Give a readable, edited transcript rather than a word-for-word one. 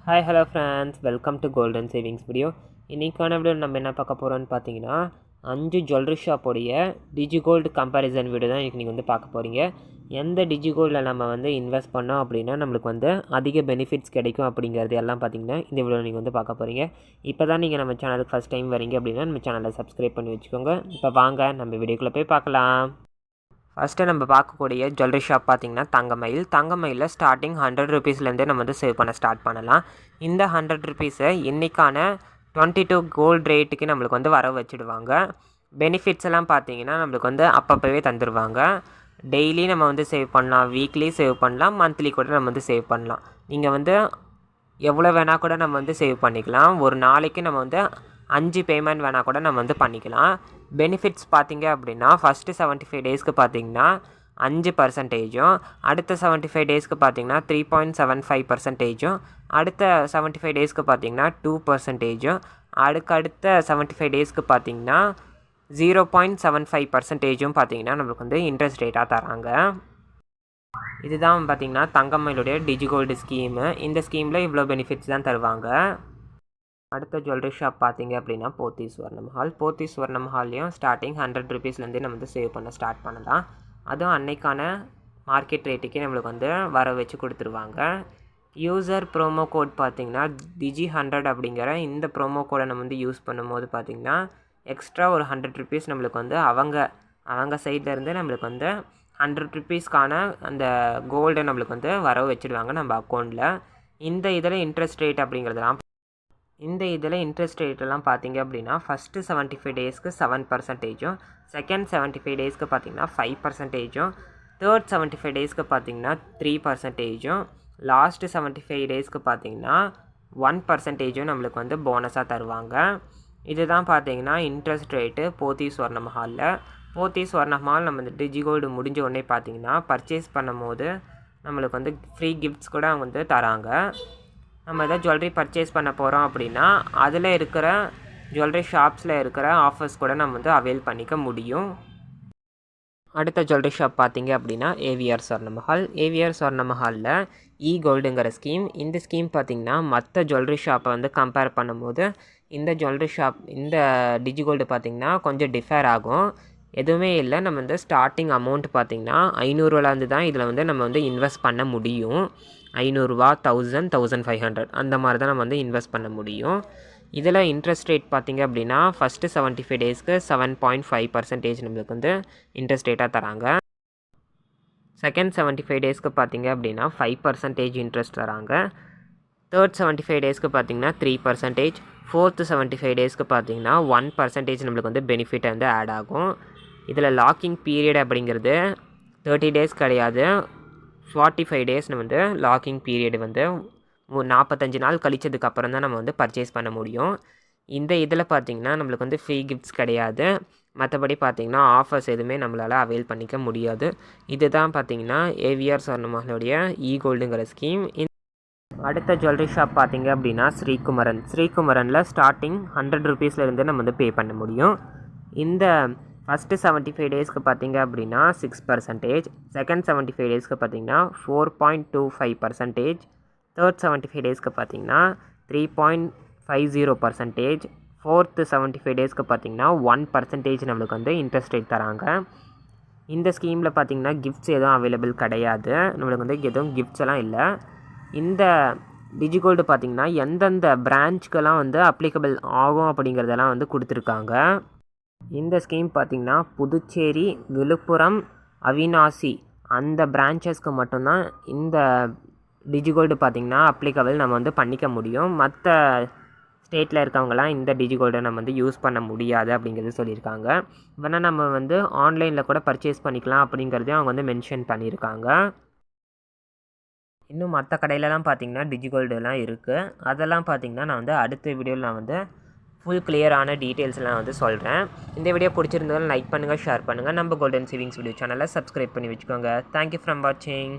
Hi hello friends, welcome to golden savings video. இன்றைக்கான video நம்ம என்ன பார்க்க போகிறோன்னு பார்த்தீங்கன்னா 5 ஜுவல்லரி ஷாப்போடைய டிஜிகோல்டு கம்பேரிசன் வீடியோ தான் இன்றைக்கி நீங்கள் பார்க்க போகிறீங்க. எந்த டிஜிகோல்டில் நம்ம இன்வெஸ்ட் பண்ணோம் அப்படின்னா நம்மளுக்கு அதிக பெனிஃபிட்ஸ் கிடைக்கும் அப்படிங்கிறது எல்லாம் பார்த்தீங்கன்னா இந்த வீடியோ நீங்கள் பார்க்க போகிறீங்க. இப்போ தான் நீங்கள் நம்ம சேனலுக்கு ஃபஸ்ட் டைம் வரீங்க அப்படின்னா நம்ம சேனலை சப்ஸ்கிரைப் பண்ணி வச்சுக்கோங்க. இப்போ வாங்க நம்ம வீடியோக்குள்ளே போய் பார்க்கலாம். ஃபஸ்ட்டு நம்ம பார்க்கக்கூடிய ஜுவல்லரி ஷாப் பார்த்திங்கன்னா தங்கமயிலில் ஸ்டார்டிங் 100 ருபீஸ்லேருந்தே நம்ம சேவ் பண்ண ஸ்டார்ட் பண்ணலாம். இந்த 100 ருபீஸை இன்றைக்கான 22 கோல்டு ரேட்டுக்கு நம்மளுக்கு வர வச்சுடுவாங்க. பெனிஃபிட்ஸ் எல்லாம் பார்த்திங்கன்னா நம்மளுக்கு அப்பப்போவே தந்துடுவாங்க. டெய்லி நம்ம சேவ் பண்ணலாம், வீக்லி சேவ் பண்ணலாம், மந்த்லி கூட நம்ம சேவ் பண்ணலாம். நீங்கள் எவ்வளோ வேணால் கூட நம்ம சேவ் பண்ணிக்கலாம். ஒரு நாளைக்கு நம்ம 5 பேமெண்ட் வேணால் கூட நம்ம பண்ணிக்கலாம். பெனிஃபிட்ஸ் பார்த்திங்க அப்படின்னா ஃபஸ்ட்டு 75 டேஸ்க்கு பார்த்திங்கன்னா 5%, அடுத்த 75 டேஸ்க்கு பார்த்திங்கன்னா 3.75%, அடுத்த 75 டேஸ்க்கு பார்த்திங்கன்னா 2%, அடுத்த 75 டேஸ்க்கு பார்த்திங்கன்னா 0.75% பார்த்திங்கன்னா நம்மளுக்கு இன்ட்ரெஸ்ட் ரேட்டாக தராங்க. இதுதான் பார்த்திங்கன்னா தங்கமயிலுடைய டிஜிகோல்டு ஸ்கீமு. இந்த ஸ்கீமில் இவ்வளோ பெனிஃபிட்ஸ் தான் தருவாங்க. அடுத்த ஜுவல்லரி ஷாப் பார்த்திங்க அப்படின்னா போத்தி சுவர்ணம் ஹால்லையும் ஸ்டார்டிங் 100 ருபீஸ்லேருந்தே நம்ம சேவ் பண்ண ஸ்டார்ட் பண்ணலாம். அதுவும் அன்னைக்கான மார்க்கெட் ரேட்டுக்கே நம்மளுக்கு வர வச்சு கொடுத்துருவாங்க. யூசர் ப்ரோமோ கோட் பார்த்திங்கன்னா Digi100 அப்படிங்கிற இந்த ப்ரோமோ கோடை நம்ம யூஸ் பண்ணும்போது பார்த்திங்கன்னா எக்ஸ்ட்ரா ஒரு 100 ருபீஸ் நம்மளுக்கு அவங்க சைட்லேருந்து நம்மளுக்கு 100 ருபீஸ்க்கான அந்த கோல்டை நம்மளுக்கு வர வச்சுடுவாங்க நம்ம அக்கௌண்ட்டில். இந்த இதில் இன்ட்ரெஸ்ட் ரேட்டெல்லாம் பார்த்திங்க அப்படின்னா ஃபஸ்ட்டு 75 டேஸ்க்கு 7%, செகண்ட் 75 டேஸ்க்கு பார்த்திங்கன்னா 5%, தேர்ட் 75 டேஸ்க்கு பார்த்திங்கன்னா 3%, லாஸ்ட்டு 75 டேஸ்க்கு பார்த்திங்கன்னா 1% நம்மளுக்கு போனஸாக தருவாங்க. இதுதான் பார்த்திங்கன்னா இன்ட்ரெஸ்ட் ரேட்டு போத்தி சுவர்ணம் ஹால். நம்ம டிஜிகோல்டு முடிஞ்ச உடனே பார்த்திங்கன்னா பர்ச்சேஸ் பண்ணும் போது நம்மளுக்கு ஃப்ரீ கிஃப்ட்ஸ் கூட அவங்க தராங்க. நம்ம எதாவது ஜுவல்லரி பர்ச்சேஸ் பண்ண போகிறோம் அப்படின்னா அதில் இருக்கிற ஜுவல்லரி ஷாப்ஸில் இருக்கிற ஆஃபர்ஸ் கூட நம்ம அவைல் பண்ணிக்க முடியும். அடுத்த ஜுவல்லரி ஷாப் பார்த்திங்க அப்படின்னா ஏவிஆர் சொர்ணமஹாலில் கோல்டுங்கிற ஸ்கீம். இந்த ஸ்கீம் பார்த்திங்கன்னா மற்ற ஜுவல்லரி ஷாப்பை கம்பேர் பண்ணும்போது இந்த ஜுவல்லரி ஷாப் இந்த டிஜிகோல்டு பார்த்திங்கன்னா கொஞ்சம் டிஃபர் ஆகும். எதுவுமே இல்லை. நம்ம ஸ்டார்டிங் அமௌண்ட் பார்த்திங்கன்னா 500 தான் இதில் நம்ம இன்வெஸ்ட் பண்ண முடியும். 500, 1000, 1500 அந்த மாதிரி தான் நம்ம இன்வெஸ்ட் பண்ண முடியும். இதில் இன்ட்ரெஸ்ட் ரேட் பார்த்திங்க அப்படின்னா ஃபஸ்ட்டு 75 டேஸ்க்கு 7.5% நம்மளுக்கு இன்ட்ரெஸ்ட் ரேட்டாக தராங்க. செகண்ட் 75 டேஸ்க்கு பார்த்திங்க அப்படின்னா 5% இன்ட்ரெஸ்ட் தராங்க. தேர்ட் 75 டேஸ்க்கு பார்த்திங்கன்னா 3%, ஃபோர்த்து 75 டேஸ்க்கு பார்த்திங்கன்னா 1% நம்மளுக்கு பெனிஃபிட் ஆட் ஆகும். இதில் லாக்கிங் பீரியட் அப்படிங்கிறது 30 டேஸ் கிடையாது, 45 டேஸ் லாக்கிங் பீரியடு 45 நாள் கழிச்சதுக்கப்புறம் தான் நம்ம பர்ச்சேஸ் பண்ண முடியும். இந்த இதில் பார்த்திங்கன்னா நம்மளுக்கு ஃப்ரீ கிஃப்ட்ஸ் கிடையாது. மற்றபடி பார்த்திங்கன்னா ஆஃபர்ஸ் எதுவுமே நம்மளால் அவைல் பண்ணிக்க முடியாது. இதுதான் பார்த்திங்கன்னா ஏவிஆர் சொர்ணமஹாலுடைய கோல்டுங்கிற ஸ்கீம். அடுத்த ஜுவல்லரி ஷாப் பார்த்திங்க அப்படின்னா ஸ்ரீகுமரனில் ஸ்டார்டிங் 100 ருபீஸ்லேருந்து நம்ம பே பண்ண முடியும். இந்த ஃபஸ்ட்டு 75 டேஸ்க்கு பார்த்திங்க அப்படின்னா 6%, செகண்ட் 75 டேஸ்க்கு பார்த்திங்கன்னா 4.25%, தேர்ட் 75 டேஸ்க்கு பார்த்திங்கன்னா 3.50%, ஃபோர்த்து 75 டேஸ்க்கு பார்த்திங்கன்னா 1% நம்மளுக்கு இன்ட்ரெஸ்ட் ரேட் தராங்க. இந்த ஸ்கீமில் பார்த்திங்கன்னா கிஃப்ட்ஸ் எதுவும் அவைலபிள் கிடையாது. நம்மளுக்கு எதுவும் கிஃப்ட்ஸ் எல்லாம் இல்லை. இந்த டிஜிகோல்டு பார்த்திங்கன்னா எந்தெந்த பிரான்ச்சுக்கெல்லாம் அப்ளிகபிள் ஆகும் அப்படிங்கிறதெல்லாம் கொடுத்துருக்காங்க. இந்த ஸ்கீம் பார்த்திங்கன்னா புதுச்சேரி, விழுப்புரம், அவினாசி அந்த பிரான்ச்சஸ்க்கு மட்டும்தான் இந்த டிஜிகோல்டு பார்த்திங்கன்னா அப்ளிகபிள் நம்ம பண்ணிக்க முடியும். மற்ற ஸ்டேட்டில் இருக்கவங்களாம் இந்த டிஜிகோல்டை நம்ம யூஸ் பண்ண முடியாது அப்படிங்கிறது சொல்லியிருக்காங்க. வேணால் நம்ம ஆன்லைனில் கூட பர்ச்சேஸ் பண்ணிக்கலாம் அப்படிங்கிறதையும் அவங்க மென்ஷன் பண்ணியிருக்காங்க. இன்னும் மற்ற கடையிலலாம் பார்த்திங்கன்னா டிஜிகோல்டுலாம் இருக்குது. அதெல்லாம் பார்த்திங்கன்னா நான் அடுத்த வீடியோவில் நான் ஃபுல் கிளியரான டீட்டெயில்ஸ்லாம் சொல்கிறேன். இந்த வீடியோ பிடிச்சிருந்தாலும் லைக் பண்ணுங்கள், ஷேர் பண்ணுங்கள். நம்ம கோல்டன் சேவிங்ஸ் வீடியோ சேனலை சப்ஸ்கிரைப் பண்ணி வச்சுக்கோங்க. தேங்க்யூ ஃப்ரம் வாட்சிங்.